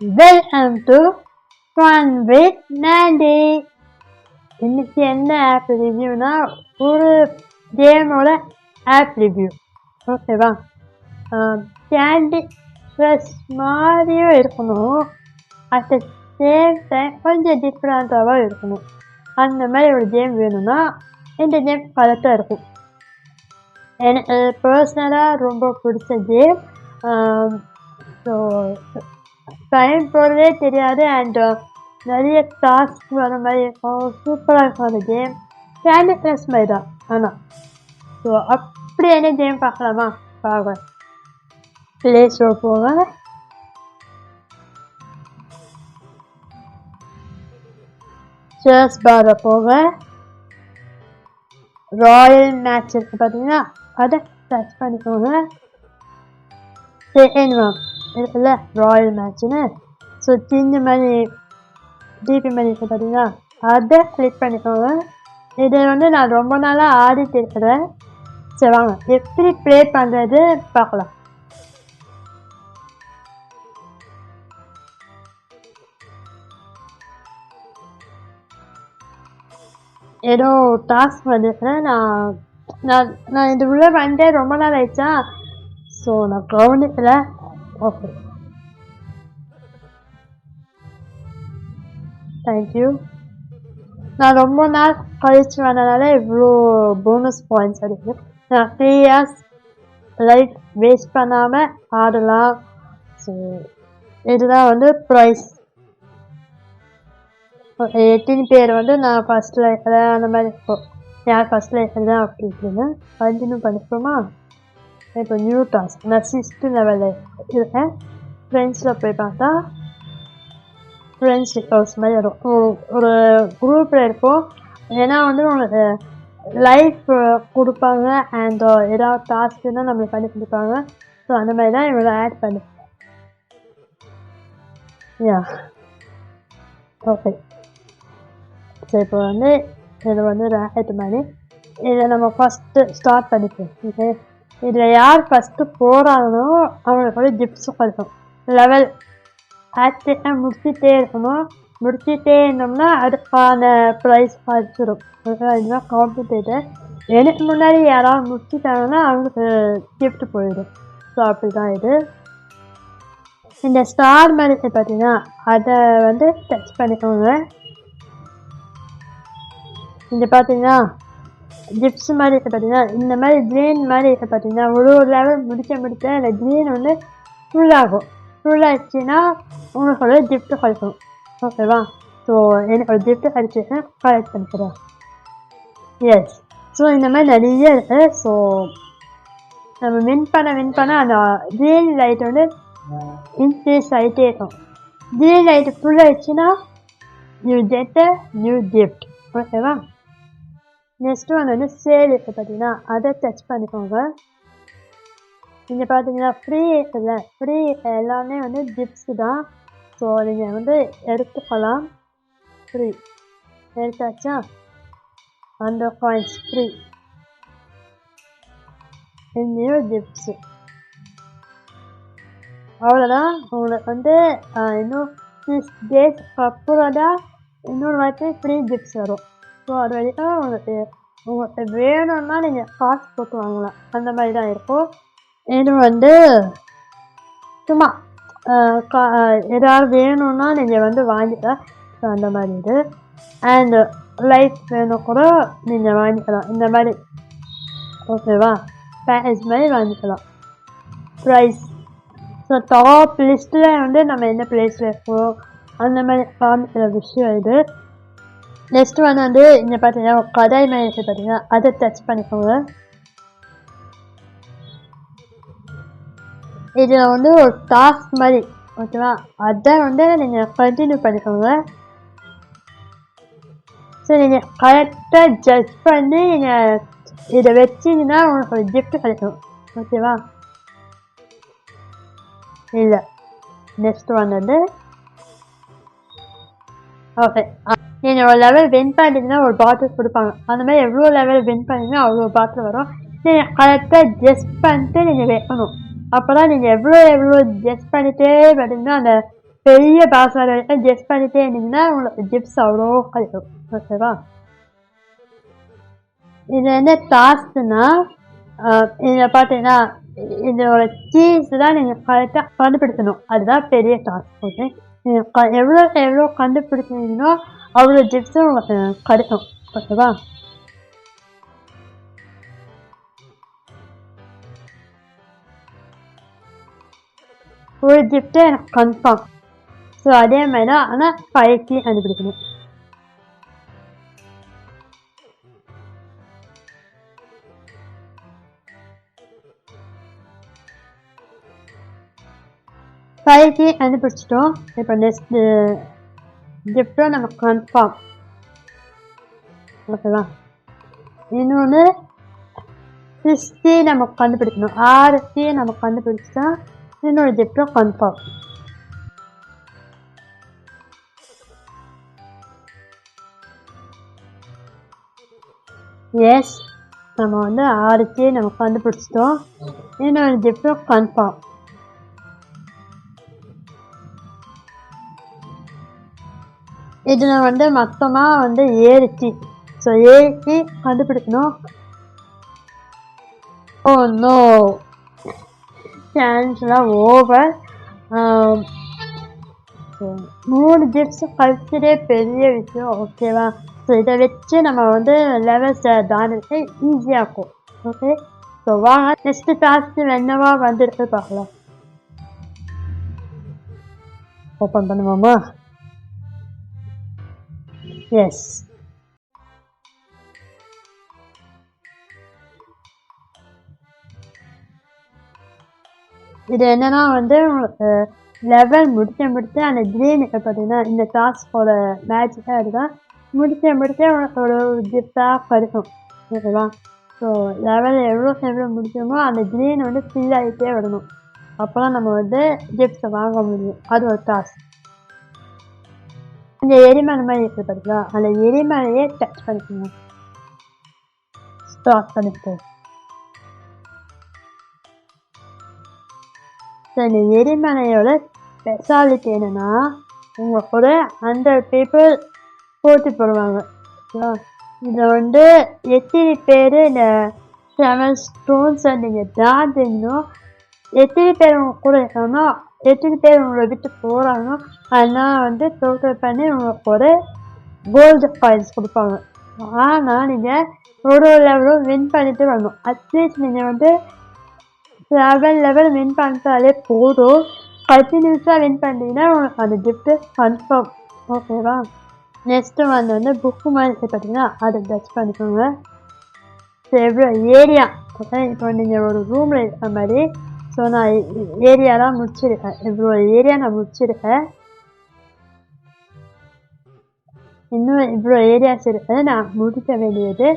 Welcome to Fun with Nandi. இன்னைக்கு என்ன app ரிவ்யூனா ஒரு கேமோட ஆப் ரிவ்யூ. ஓகேவா? கேண்டி க்ரஷ் மாதிரியும் இருக்கணும், அட் த சேம் டைம் கொஞ்சம் டிஃப்ரெண்ட்டாகவும் இருக்கணும். அந்த மாதிரி ஒரு கேம் வேணும்னா இந்த கேம் கரெக்டாக இருக்கும். எனக்கு பர்சனலாக ரொம்ப பிடிச்ச கேம். ஸோ டைம் போகிறதே தெரியாது அண்ட் நிறைய டாஸ்க் வர மாதிரி இருக்கும். சூப்பராக இருக்கும் அந்த கேம். கேண்டி க்ரஷ் மாதிரி தான். ஆனால் ஸோ அப்படி என்ன கேம் பார்க்கலாமா? பார்க்க ப்ளே ஸ்டோர் போக சர்ச் பாரை போக ராயல் மேட்ச் இருக்கு பார்த்தீங்கன்னா அதை சர்ச் பண்ணிக்கோங்க. செகண்ட் ஒன் இருக்குல்ல ராயல் மேட்ச்னு, ஸோ சின்ன மாதிரி டிபி மாதிரி இருக்கு பார்த்தீங்கன்னா அதை கிளிக் பண்ணிக்கோங்க. இதை நான் ரொம்ப நாளாக ஆடிட்டு இருக்கிறேன். சரி வாங்க எப்படி ப்ளே பண்ணுறது பார்க்கலாம். ஏதோ டாஸ்க் வந்துருக்கிறேன். நான் இது உள்ள வந்துட்டு ரொம்ப நாள் ஆயிடுச்சா, ஸோ நான் கவனிக்கல. Okay, thank you. நான் ரொம்ப நாள் கழிச்சு வந்ததுனால இவ்வளோ போனஸ் பாயிண்ட்ஸ் இருக்குது. நான் 3 years லைஃப் வேஸ்ட் பண்ணாமல் ஆடலாம். ஸோ இதுதான் ப்ரைஸ். எத்தனை பேர் நான் ஃபஸ்ட் லைஃப்பில் அந்த மாதிரி இருக்கும், யார் ஃபஸ்ட் லைஃப்பில் தான் அப்படி இருக்குன்னு கண்டினியூ பண்ணிப்போமா. இப்போ நியூ டாஸ்க் நான் 6th லெவலில் இருக்கேன். ஃப்ரெண்ட்ஸில் போய் பார்த்தா ஃப்ரெண்ட்ஸ் ஹவுஸ் மாதிரி இருக்கும். ஒரு குரூப்பில் இருக்கும். ஏன்னா உங்களுக்கு லைஃப் கொடுப்பாங்க அண்ட் ஏதாவது டாஸ்க்குன்னா நம்மளுக்கு பண்ணி கொடுப்பாங்க. ஸோ அந்த மாதிரி தான் இவங்களை ஆட் பண்ணிப்பேன். Yeah okay. ஸோ இப்போ இது ராக்கெட் மாதிரி இதை நம்ம ஃபஸ்ட்டு ஸ்டார்ட் பண்ணிப்போம். ஓகே, இதில் யார் ஃபஸ்ட்டு போகிறாங்களோ அவங்களுக்கு கிஃப்ட்ஸும் கிடைக்கும். லெவல் ஆக்டிவாக முடிச்சுட்டே இருக்கணும். முடிச்சுட்டே இருந்தோம்னா அதுக்கான ப்ரைஸ் கிடச்சிடும். இதுதான் காம்படிட்டர். எனக்கு முன்னாடி யாராவது முடிச்சுட்டாங்கன்னா அவங்களுக்கு கிஃப்ட் போயிடும். ஸோ அப்படி தான் இது. இந்த ஸ்டார் மாதிரி பார்த்தீங்கன்னா அதை டச் பண்ணிக்கோங்க. இங்கே பார்த்தீங்கன்னா கிஃப்ட்ஸ் மாதிரி பார்த்தீங்கன்னா இந்த மாதிரி க்ரீன் மாதிரி பார்த்தீங்கன்னா ஒரு லெவல் முடிக்க அந்த க்ரீன் ஃபுல்லாகும். ஃபுல்லாகிடுச்சுன்னா உங்களுக்கு ஒரு கிஃப்ட்டு கிடைக்கும். ஓகேவா? ஸோ எனக்கு ஒரு கிஃப்ட்டு கிடைச்சிட்டு கலெக்ட் பண்ணிக்கிறேன். எஸ், ஸோ இந்த மாதிரி நிறைய இருக்குது. ஸோ நம்ம வின் பண்ண அந்த க்ரீன் லைட் இன்க்ரீஸ் ஆகிட்டே இருக்கும். க்ரீன் லைட்டு ஃபுல்லாகிடுச்சுன்னா you get a new gift. ஓகேவா? நெக்ஸ்ட்டு சேல் இருக்குது பார்த்தீங்கன்னா அதை டச் பண்ணிக்கோங்க. நீங்கள் பார்த்தீங்கன்னா ஃப்ரீ இருக்குல்ல, ஃப்ரீ எல்லாமே கிஃப்ட்ஸு தான். ஸோ நீங்கள் எடுத்துக்கலாம். ஃப்ரீ எடுத்தாச்சா, அந்த காயின்ஸ் ஃப்ரீ. நியூ கிஃப்ட்ஸு அவ்வளோதான். உங்களுக்கு இன்னும் 6 days அப்புறம் தான் இன்னொரு வாட்டி ஃப்ரீ கிஃப்ட்ஸ் வரும். ஸோ அது வரைக்கும் உங்களுக்கு வேணும்னா நீங்கள் காசு போட்டு வாங்கலாம். அந்த மாதிரி தான் இருக்கும். இது சும்மா ஏதாவது வேணும்னா நீங்கள் வாங்கிக்கலாம். ஸோ அந்த மாதிரி இது. அண்ட் லைஃப் வேணும் கூட நீங்கள் வாங்கிக்கலாம். இந்த மாதிரி ஓகேவா? பேக்கேஜ் மாதிரி வாங்கிக்கலாம். ப்ரைஸ் ஸோ டாப் லிஸ்ட்டில் நம்ம என்ன ப்ளேஸில் இருக்கோம் அந்த மாதிரி காமிக்கிற விஷயம் இது. நெக்ஸ்ட்டு இங்கே பார்த்தீங்கன்னா கதை மாதிரி இருக்குது பார்த்தீங்கன்னா அதை டச் பண்ணிக்கோங்க. இதில் ஒரு டாஸ்க் மாதிரி ஓகேவா? அதை நீங்கள் கண்டினியூ பண்ணிக்கோங்க. ஸோ நீங்கள் கரெக்டாக ஜட்ஜ் பண்ணி நீங்கள் இதை வச்சிங்கன்னா உங்களுக்கு ஒரு கிஃப்ட் கிடைக்கும். ஓகேவா? இல்லை, நெக்ஸ்ட் ஓகே, நீங்கள் ஒரு லெவல் வின் பண்ணிங்கன்னா ஒரு பாட்டில் கொடுப்பாங்க. அந்த மாதிரி எவ்வளோ லெவல் வின் பண்ணிங்கன்னா அவ்வளோ பாட்டில் வரும். நீங்கள் கரெக்டாக ஜெஸ்ட் பண்ணிட்டு நீங்கள் வைக்கணும். அப்போ தான் நீங்கள் எவ்வளோ கெஸ் பண்ணிகிட்டே பார்த்தீங்கன்னா அந்த பெரிய பாஸ்வேர்டு வரைக்கும் கெஸ் பண்ணிட்டே இருந்தீங்கன்னா உங்களுக்கு ஜிப்ஸ் அவ்வளோ கிடைக்கும். ஓகேவா? இது என்ன டாஸ்க்னா இதில் பார்த்தீங்கன்னா இதோட கீஸ் தான் நீங்கள் கரெக்டாக கண்டுபிடிக்கணும். அதுதான் பெரிய டாஸ்க். ஓகே, நீங்கள் எவ்வளோ கண்டுபிடிக்கிறீங்களோ அவ்வளோ ஜிப்ஸும் உங்களுக்கு கிடைக்கும். ஓகேவா? ஒரு ஜிப்டே எனக்கு கன்ஃபார்ம். ஸோ அதே மாதிரி தான், ஆனால் 5 கீ கண்டுபிடிக்கணும். கீ கண்டுபிடிச்சிட்டோம். இப்போ நெக்ஸ்ட் ஜிப்டும் நம்ம கன்ஃபார்ம். ஓகேவா? இன்னொன்று 6 கீ நம்ம கண்டுபிடிக்கணும். 6 கீ நம்ம கண்டுபிடிச்சா இன்னொரு ஜிப்டும் கன்ஃபார்ம். எஸ், நம்ம வந்து 6 கீ நம்ம கண்டுபிடிச்சிட்டோம். இன்னொரு ஜிப்டும் கன்ஃபார்ம். இதில் வந்து மொத்தமாக வந்து 7 கீ. ஸோ 7 கீ கண்டுபிடிக்கணும். ஓ நோ, சான்ஸ்லாம் ஓவர். 3 ஜிப்ஸ் கழிச்சதே பெரிய விஷயம். ஓகேவா? ஸோ இதை வச்சு நம்ம வந்து லெவல்ஸ் தாண்டிட்டு ஈஸியாக இருக்கும். ஓகே, ஸோ வாங்க நெக்ஸ்ட் டாஸ்க் என்னவா வந்துருக்கு பார்க்கலாம். ஓப்பன் பண்ணுவோமா? எஸ், இது என்னன்னா வந்து லெவல் முடிச்சு அந்த கிரீன் பார்த்தீங்கன்னா இந்த டாஸ்கோட மேஜிக்காக இதுதான். முடிச்சு உனக்கு ஒரு கிஃப்டாக கிடைக்கும். ஓகேவா? ஸோ லெவல் எவ்வளோ முடிச்சோமோ அந்த கிரீன் வந்து ஃபில் ஆகிட்டே வரணும். அப்போ தான் நம்ம வந்து கிஃப்ட்ஸை வாங்க முடியும். அது ஒரு டாஸ்க். இந்த எரிமலை மாதிரி இருக்குது பார்த்தீங்களா, அந்த எரிமலையே டச் பண்ணிக்கணும். ஸ்டார்ட் பண்ணிட்டு இந்த எரிமலையோட ஸ்பெஷாலிட்டி என்னன்னா உங்களுக்கு ஒரு 100 people போட்டி போடுவாங்க. இதில் வந்து எத்தனை பேர் இந்த 7 ஸ்டோன்ஸை நீங்கள் தாண்டினோ, எத்தனை பேர் உங்க கூட இருக்காங்கன்னா, எத்தனை பேர் உங்களை விட்டு போகிறாங்களோ அதெல்லாம் வந்து டோட்டல் பண்ணி உங்களுக்கு ஒரு கோல்டு காயின்ஸ் கொடுப்பாங்க. ஆனால் நீங்கள் ஒரு லெவலும் வின் பண்ணிட்டு வரணும். அட்லீஸ்ட் நீங்கள் வந்து 7 லெவல் வின் பண்ணிட்டாலே போதும். 10 நிமிஷம் வின் பண்ணிட்டீங்கன்னா உங்களுக்கு அந்த கிஃப்ட்டு கன்ஃபார்ம். ஓகேவா? நெக்ஸ்ட்டு வந்து புக்கு மாதிரி பார்த்தீங்கன்னா அதை டச் பண்ணிக்கோங்க. ஸோ எவ்வளோ ஏரியா. ஓகே, இப்போ நீங்கள் ஒரு ரூமில் இருக்கிற மாதிரி. ஸோ நான் ஏரியாலாம் முடிச்சிருக்கேன். இவ்வளோ ஏரியா நான் முடிச்சிருக்கேன். இன்னும் இவ்வளோ ஏரியாஸ் இருக்குது நான் முடிக்க வேண்டியது.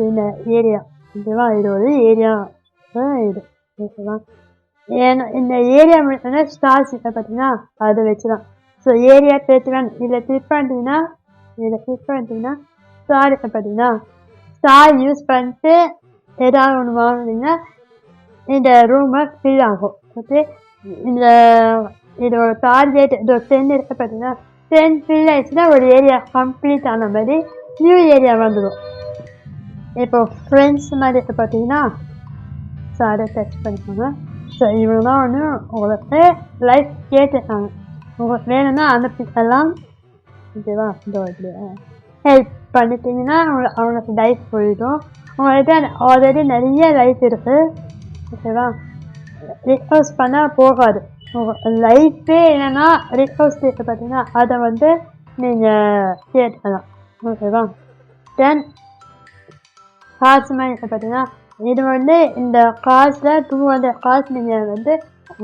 இந்த ஏரியா ஓகேவா? இது ஒரு ஏரியா தான் இது. ஓகேவா? ஏன்னா இந்த ஏரியா முடிச்சோன்னா ஸ்டார்ஸ் இப்போ பார்த்தீங்கன்னா அதை வச்சுதான். ஸோ ஏரியா 31 இதில் கிளிக் பண்ணிட்டீங்கன்னா ஸ்டார் இப்போ பார்த்தீங்கன்னா ஸ்டார் யூஸ் பண்ணிட்டு ஏதாவது ஒன்று வாங்கினீங்கன்னா இந்த ரூமை ஃபில் ஆகும். ஓகே, இந்த இதோட டார்கெட் இதோட 10 இருக்க பார்த்தீங்கன்னா 10 ஃபில் ஆயிடுச்சுன்னா ஒரு ஏரியா கம்ப்ளீட் ஆன மாதிரி நியூ ஏரியா வந்துடும். இப்போ ஃப்ரெண்ட்ஸ் மாதிரி இருக்க பார்த்தீங்கன்னா ஸோ அதை டச் பண்ணிக்கோங்க. ஸோ இவ்வளோ தான் ஒன்று உங்களுக்கு லைஃப் கேட்டுருக்காங்க. உங்களுக்கு வேணும்னா அனுப்பிக்கலாம். ஓகேவா? ஹெல்ப் பண்ணிட்டீங்கன்னா அவங்களுக்கு லைஃப் போயிடும். உங்கள்கிட்ட ஆல்ரெடி நிறைய லைஃப் இருக்குது. ஓகேவா? ரிக்வஸ்ட் பண்ணால் போகாது. உங்கள் லைஃபே என்னென்னா ரிக்வஸ்ட் இருக்குது பார்த்தீங்கன்னா அதை வந்து நீங்கள் கேட்கலாம். ஓகேவா? தென் காசு மாதிரி பார்த்தீங்கன்னா இது வந்து இந்த காசில் 200 காசு நீங்கள் வந்து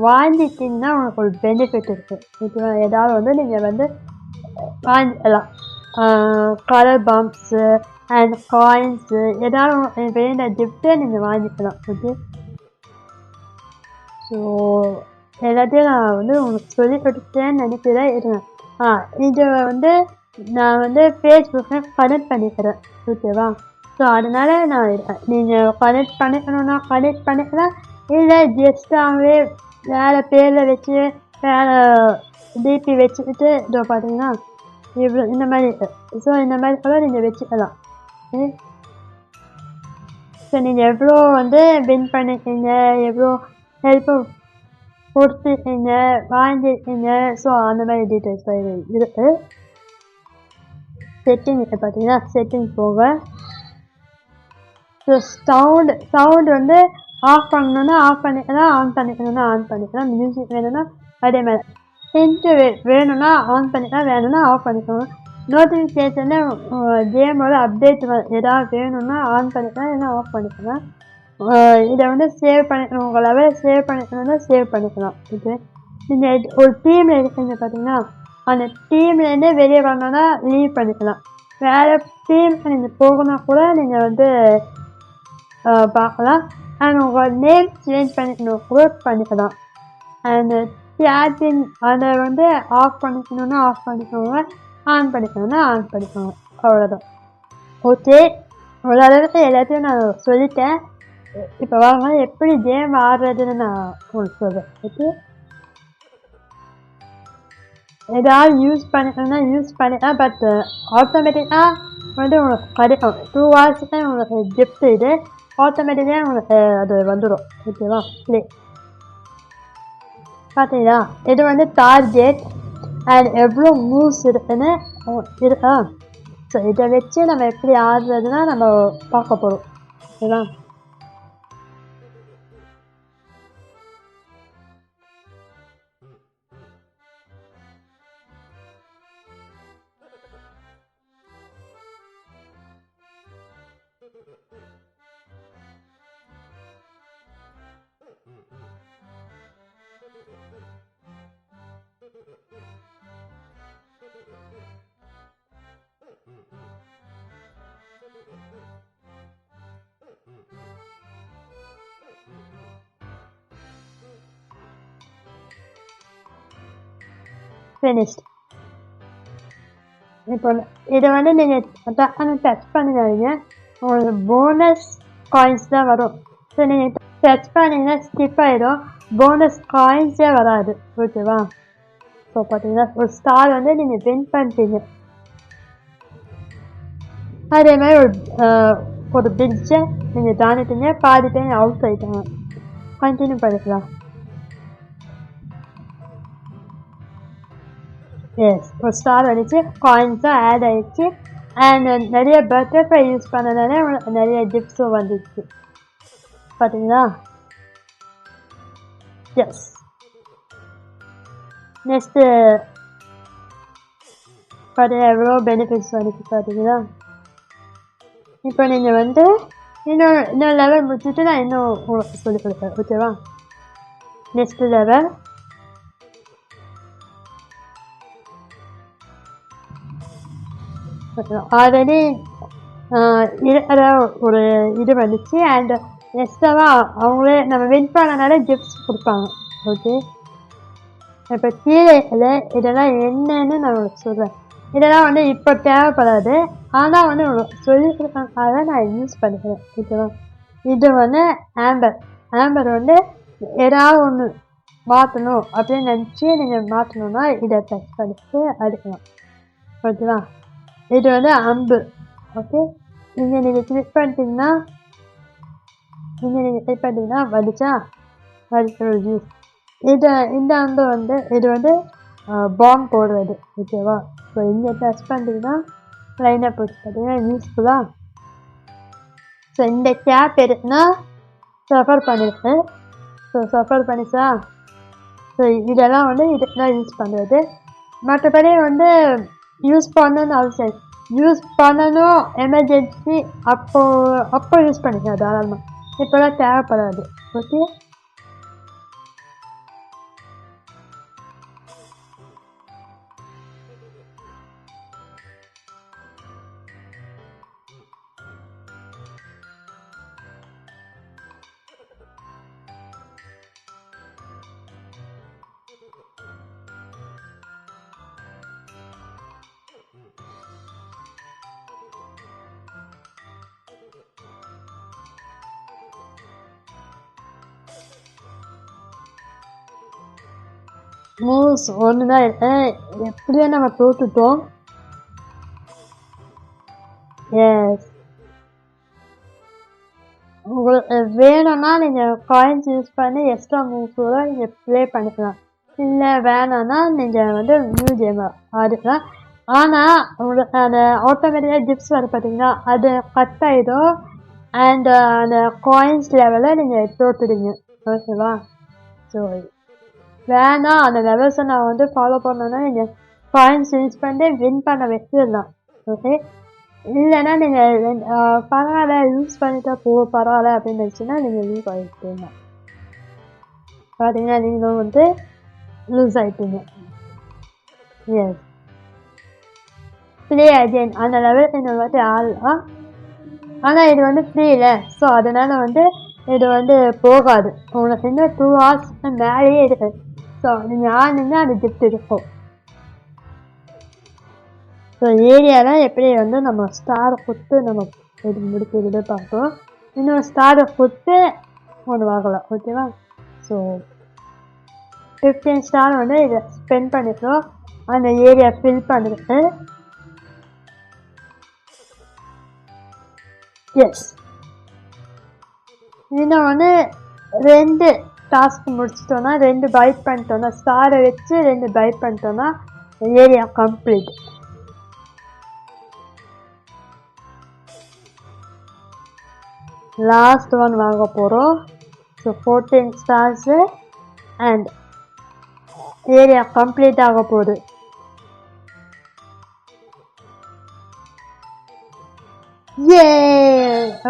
வாங்கிட்டீங்கன்னா உங்களுக்கு ஒரு பெனிஃபிட் இருக்குது. ஓகேவா? ஏதாவது வந்து நீங்கள் வந்து வாங்கிக்கலாம். கலர் பாம்ப்ஸு அண்ட் காயின்ஸு ஏதாவது வேண்ட கிஃப்ட்டை நீங்கள் வாங்கிக்கலாம். ஓகே, ஸோ எல்லாத்தையும் நான் வந்து உங்களுக்கு சொல்லி கொடுத்தேன்னு நினைக்கிறேன். இருங்க, இதை வந்து நான் வந்து ஃபேஸ்புக்கில் கனெக்ட் பண்ணிக்கிறேன். ஓகேவா? ஸோ அதனால் நான் இருக்கேன். நீங்கள் கனெக்ட் பண்ணிக்கணுன்னா கனெக்ட் பண்ணிக்கலாம். இல்லை ஜஸ்ட்டாகவே வேறு பேரில் வச்சு வேறு டிபி வச்சுக்கிட்டு இதோ பார்த்தீங்கன்னா இவ்வளோ இந்த மாதிரி இருக்குது. ஸோ இந்த மாதிரி கூட நீங்கள் வச்சுக்கலாம். ஸோ நீங்கள் எவ்வளோ வந்து வின் பண்ணியிருக்கீங்க, எவ்வளோ ஹெல்ப்பு கொடுத்துருக்கீங்க, வாங்கியிருக்கீங்க, ஸோ அந்த மாதிரி டீட்டெயில்ஸ் இருக்குது. செட்டிங் பார்த்தீங்கன்னா செட்டிங் போக ஸோ சவுண்ட் வந்து ஆஃப் பண்ணணுன்னா ஆஃப் பண்ணிக்கலாம், ஆன் பண்ணிக்கணுன்னா ஆன் பண்ணிக்கலாம். மியூசிக் வேணும்னா அதே மாதிரி ஹிண்ட்டு வேணும்னா ஆன் பண்ணிக்கலாம், வேணும்னா ஆஃப் பண்ணிக்கணும். நோட்டிஃபிகேஷனு கேமோட அப்டேட் ஏதாவது வேணும்னா ஆன் பண்ணிக்கலாம், இல்லைன்னா ஆஃப் பண்ணிக்கலாம். இதை வந்து சேவ் பண்ணிக்கணும், உங்களால் சேவ் பண்ணிக்கணும்னா சேவ் பண்ணிக்கலாம். ஓகே, நீங்கள் ஒரு டீமில் இருக்கீங்க பார்த்தீங்கன்னா அந்த டீம்லேருந்து வெளியே வரணும்னா லீவ் பண்ணிக்கலாம். வேறு டீமுக்கு நீங்கள் போகணும்னா கூட நீங்கள் வந்து பார்க்கலாம். அண்ட் உங்கள் நேம் சேஞ்ச் பண்ணிக்கணும் கூட பண்ணிக்கலாம். அண்ட் சேட்டிங் அதை வந்து ஆஃப் பண்ணிக்கணும்னா ஆஃப் பண்ணிக்கோங்க, ஆன் பண்ணிக்கணும்னா ஆன் பண்ணிக்கோங்க. அவ்வளோதான். ஓகே, ஓரளவுக்கு எல்லாத்தையும் நான் சொல்லிட்டேன். இப்போ வாங்க எப்படி கேம் ஆடுறதுன்னு நான் உங்களுக்கு சொல்கிறேன். ஓகே, ஏதாவது யூஸ் பண்ணிக்கணும்னா யூஸ் பண்ணிக்கலாம், பட் ஆட்டோமேட்டிக்காக வந்து உங்களுக்கு கிடைக்கும். 2 hours உங்களுக்கு கிஃப்ட் இது ஆட்டோமேட்டிக்காக உங்களுக்கு அது வந்துடும். ஓகேவா, ப்ளே பார்த்தீங்களா, இது வந்து டார்கெட் அண்ட் எவ்வளோ மூவ்ஸ் இருக்குன்னு இருக்கா. ஸோ இதை வச்சு நம்ம எப்படி ஆடுறதுன்னா நம்ம பார்க்க போகிறோம். ஓகேவா, ஃபினிஷ்ட். இப்போ இதை வந்து நீங்கள் டச் பண்ணிடாதீங்க, உங்களுக்கு போனஸ் காயின்ஸ் தான் வரும். ஸோ நீங்கள் டச் பண்ணிங்கன்னா ஸ்கிப் ஆகிடும், போனஸ் காயின்ஸே வராது. ஓகேவா, ஸோ பார்த்தீங்கன்னா ஒரு ஸ்டார் வந்து நீங்கள் வின் பண்ணிட்டீங்க. அதே மாதிரி ஒரு பிரிட்ஜை நீங்கள் தாண்டிட்டீங்க, பாதி பேர் அவுட் ஆகிட்டாங்க. கண்டினியூ பண்ணிக்கலாம். எஸ், ஒரு ஸ்டார் வந்துச்சு, காயின்ஸும் ஆட் ஆகிடுச்சு, அண்ட் நிறைய பட்டர்ஃப்ளை யூஸ் பண்ணதாலே நிறைய கிஃப்ட்ஸும் வந்துடுச்சு. பார்த்தீங்களா, எஸ். நெக்ஸ்ட்டு பார்த்தீங்கன்னா எவ்வளோ பெனிஃபிட்ஸ் வந்துச்சு பார்த்தீங்களா. இப்போ நீங்கள் வந்து இன்னொரு லெவல் முடிச்சுட்டு நான் இன்னும் உங்களுக்கு சொல்லிக் கொடுப்பேன். ஓகேவா, நெக்ஸ்ட்டு லெவல் ஆல்ரெடி இருக்கிற ஒரு இது வந்துச்சு, அண்ட் எக்ஸ்ட்ராவாக அவங்களே நம்ம வின் பண்ணனால கிஃப்ட்ஸ் கொடுப்பாங்க. ஓகே, இப்போ கீழே இதெல்லாம் என்னன்னு நான் உங்களுக்கு சொல்கிறேன். இதெல்லாம் வந்து இப்போ தேவைப்படாது, ஆனால் வந்து உங்களுக்கு சொல்லிக் கொடுக்கறதுக்காக நான் யூஸ் பண்ணிக்கிறேன். ஓகேவா, இது வந்து ஆம்பர் வந்து ஏதாவது ஒன்று மாற்றணும் அப்படின்னு நினச்சி நீங்கள் மாற்றணுன்னா இதை டச் பண்ணிட்டு அடிக்கலாம். ஓகேவா, இது வந்து அம்பு. ஓகே, நீங்கள் கிளிக் பண்ணிட்டீங்கன்னா வந்துச்சா, யூஸ் இந்த அம்பு வந்து இது வந்து பாம்பு போடுறது. ஓகேவா, ஸோ இங்கே டச் பண்ணிட்டீங்கன்னா லைனாக போச்சு பார்த்தீங்கன்னா யூஸ்ஃபுல்லாக. ஸோ இந்த கேப் எடுத்துனா சஃபர் பண்ணியிருக்கேன். ஸோ சஃபர் பண்ணிச்சா, ஸோ இதெல்லாம் வந்து இதுக்கு தான் யூஸ் பண்ணுறது. மற்றபடி வந்து யூஸ் பண்ணணும்னு அவசியம், யூஸ் பண்ணணும் எமர்ஜென்சி அப்போ யூஸ் பண்ணிக்கலாம் தாராளமாக, இப்போலாம் தேவைப்படாது. ஓகே, மூவ்ஸ் ஒன்று தான் இருக்கு. எப்படியோ நம்ம தோத்துட்டோம். எஸ், உங்களுக்கு வேணும்னா நீங்கள் காயின்ஸ் யூஸ் பண்ணி எக்ஸ்ட்ரா மூவ்ஸோட நீங்கள் ப்ளே பண்ணிக்கலாம். இல்லை வேணாம்னா நீங்கள் வந்து நியூ கேம் ஆடிக்கலாம். ஆனால் உங்களுக்கு அந்த ஆட்டோமேட்டிக்காக கிஃப்ட்ஸ் வர பார்த்தீங்கன்னா அது கட் ஆகிடும். அண்ட் அந்த காயின்ஸ் லெவலில் நீங்கள் தோத்துடுங்க. ஓகேவா? ஸோ வேணாம் அந்த லெவல்ஸை நான் வந்து ஃபாலோ பண்ணோன்னா நீங்கள் காயின்ஸ் யூஸ் பண்ணி வின் பண்ண வச்சிடலாம். ஓகே, இல்லைன்னா நீங்கள் பரவாயில்ல யூஸ் பண்ணிட்டா பரவாயில்ல அப்படின்னு நினச்சின்னா நீங்கள் லூஸ் ஆகிட்டீங்க. பார்த்தீங்கன்னா நீங்களும் வந்து லூஸ் ஆகிட்டீங்க. எஸ், ப்ளே அகெயின் அந்த லெவலுக்கு இந்த வாட்டி ஆடலாம். ஆனால் இது வந்து ஃப்ரீ இல்லை. ஸோ அதனால் வந்து இது வந்து போகாது. உங்களுக்கு இன்னும் 2 hours மேலேயே இருக்குது. ஸோ நீங்கள் ஆடினீங்கன்னா அது கிஃப்ட் இருக்கும். ஸோ ஏரியாவில் எப்படி வந்து நம்ம ஸ்டாரை கொடுத்து நம்ம இது முடிக்கிறது பார்ப்போம். இன்னொரு ஸ்டாரை கொடுத்து ஒன்று வாங்கலாம். ஓகேவா? ஸோ 15 ஸ்டார் வந்து இதை ஸ்பெண்ட் பண்ணிக்கிறோம் அந்த ஏரியா ஃபில் பண்ணுறது. எஸ், இன்னும் வந்து 2 டாஸ்க் முடிச்சிட்டோன்னா 2 பைட் பண்ணிட்டோன்னா ஸ்டாரை வச்சு 2 பைட் பண்ணிட்டோன்னா ஏரியா கம்ப்ளீட். லாஸ்ட் ஒன் வாங்க போகிறோம். So 14 Stars and area complete ஆக போகுது. ஏ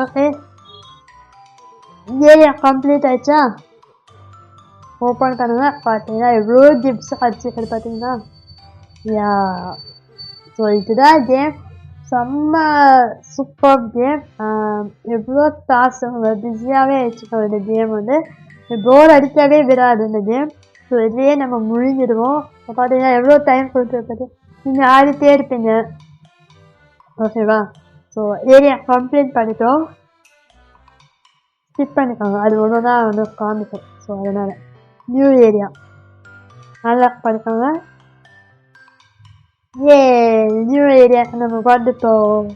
ஓகே, ஏரியா கம்ப்ளீட் ஆயிடுச்சா? ஓப்பன் பண்ணுங்க. பார்த்தீங்கன்னா எவ்வளோ கிஃப்ட்ஸ் அடிச்சுக்கிறது பார்த்தீங்கன்னா. யா, ஸோ இதுதான் கேம். செம்ம சூப்பர் கேம். எவ்வளோ டாஸ்க் பிஸியாகவே வச்சுக்கோம். இந்த கேம் வந்து போர் அடிக்கவே விடாது இந்த கேம். ஸோ இதுலேயே நம்ம முடிஞ்சிடுவோம். இப்போ பார்த்தீங்கன்னா எவ்வளோ டைம் கொடுத்துருக்குது. நீங்கள் ஆடிட்டே இருப்பீங்க. ஓகேவா? ஸோ ஏரியா கம்ப்ளீட் பண்ணிட்டோம். ஸ்கிப் பண்ணிக்கோங்க, அது ஒன்று தான் வந்து காமிக்கும். ஸோ அதனால் நியூ ஏரியா நல்லா பண்ணிக்கோங்க. ஏ, நியூ ஏரியா நம்ம வந்துட்டோம்.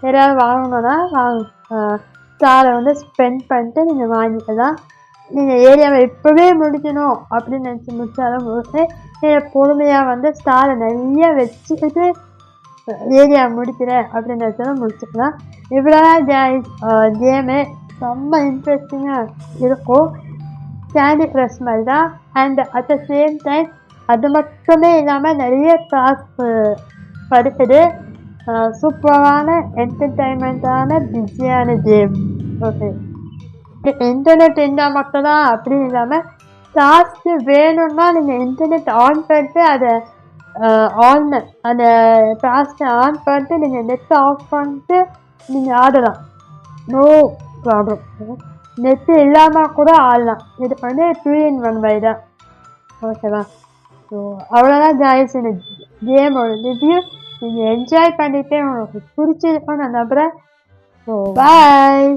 ஏதாவது வாங்கணுன்னா ஸ்டாரை வந்து ஸ்பெண்ட் பண்ணிட்டு நீங்கள் வாங்கிக்கலாம். நீங்கள் ஏரியாவை இப்போவே முடிக்கணும் அப்படின்னு நினச்சி முடித்தாலும் நீங்கள் பொறுமையாக வந்து ஸ்டாரை நிறைய வச்சுக்கிட்டு ஏரியா முடிக்கிறேன் அப்படின்னு நினச்சாலும் முடிச்சுக்கலாம். இவ்வளோ கேமு ரொம்ப இன்ட்ரெஸ்டிங்காக இருக்கும். கேண்டி க்ரஷ் மாதிரி தான். And at the same time அது மட்டுமே இல்லாமல் நிறைய டாஸ்க் இருக்குது. சூப்பரான என்டர்டைன்மெண்ட்டான பிஸியான கேம். ஓகே, இன்டர்நெட் இருந்தால் மட்டும்தான் அப்படின்னு இல்லாமல் டாஸ்க்கு வேணும்னா நீங்கள் இன்டர்நெட் ஆன் பண்ணிட்டு அதை அந்த டாஸ்க்கை ஆன் பண்ணிட்டு நீங்கள் நெட்டை ஆஃப் பண்ணிட்டு நீங்கள் ஆடலாம். No problem. நெட்டு இல்லாமல் கூட ஆடலாம். இது வந்து 2-in-1 way தான். ஓகேவா? ஸோ அவ்வளோதான் காய்ஸ் இந்த கேமோட ரிவ்யூ. நீங்கள் என்ஜாய் பண்ணிவிட்டு உங்களுக்கு பிடிச்சிருக்கோன்னு நான் நம்புகிறேன். So bye.